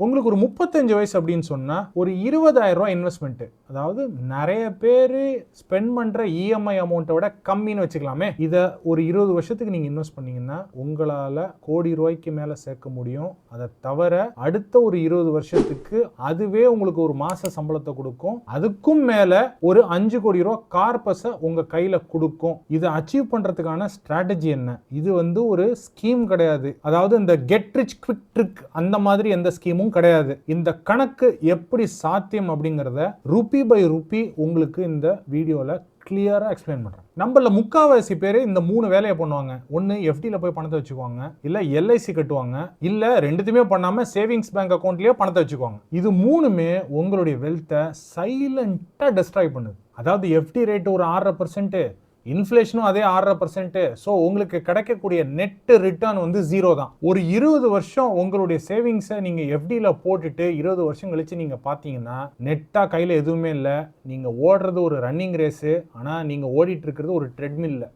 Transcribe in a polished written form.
உங்களுக்கு ஒரு 35 வயசு அப்படின்னு சொன்னா ஒரு 20,000 ரூபாய் இன்வெஸ்ட்மெண்ட். அதாவது நிறைய பேரு ஸ்பெண்ட் பண்ற இஎம்ஐ அமௌண்ட்டை விட கம்மின்னு வச்சுக்கலாமே. இத ஒரு 20 வருஷத்துக்கு நீங்க இன்வெஸ்ட் பண்ணீங்கன்னா உங்களால கோடி ரூபாய்க்கு மேல சேர்க்க முடியும். அதை தவிர அடுத்த ஒரு 20 வருஷத்துக்கு அதுவே உங்களுக்கு ஒரு மாச சம்பளத்தை கொடுக்கும். அதுக்கும் மேல ஒரு 5 கோடி ரூபாய் கார்பஸை உங்க கையில கொடுக்கும். இதை அச்சீவ் பண்றதுக்கான ஸ்ட்ராட்டஜி என்ன? இது ஒரு ஸ்கீம் கிடையாது. அதாவது இந்த கெட் ரிச் குவிக் ட்ரிக் அந்த மாதிரி எந்த ஸ்கீமும் கிடையாது. இந்த கணக்கு எப்படி சாத்தியம் அப்படிங்கறத ரூபி பை ரூபி உங்களுக்கு இந்த வீடியோல கிளியரா எக்ஸ்பிளைன் பண்றேன். நம்மள முக்காவாசி பேர் இந்த 3 வேலையை பண்ணுவாங்க. ஒன்னு எஃப்டில போய் பணத்தை வச்சுக்குவாங்க, இல்ல எல்ஐசி கட்டுவாங்க, இல்ல ரெண்டுத்துமே பண்ணாம சேவிங்ஸ் பேங்க் அக்கவுண்ட்லயே பணத்தை வச்சுக்குவாங்க. இது மூணுமே உங்களுடைய வெல்த்தை சைலண்டா டெஸ்ட்ராய் பண்ணுது. அதாவது எஃப்டி ரேட் ஒரு 6%, இன்ஃப்ளேஷனும் அதே 6%. ஸோ உங்களுக்கு கிடைக்கக்கூடிய நெட் ரிட்டர்ன் 0 தான். ஒரு 20 வருஷம் உங்களுடைய சேவிங்ஸை நீங்க எஃப்டில போட்டுட்டு 20 வருஷம் கழிச்சு நீங்க பாத்தீங்கன்னா நெட்டா கையில எதுவுமே இல்லை. நீங்க ஓடுறது ஒரு ரன்னிங் ரேஸ், ஆனா நீங்க ஓடிட்டு இருக்கிறது ஒரு ட்ரெட்மில்ல.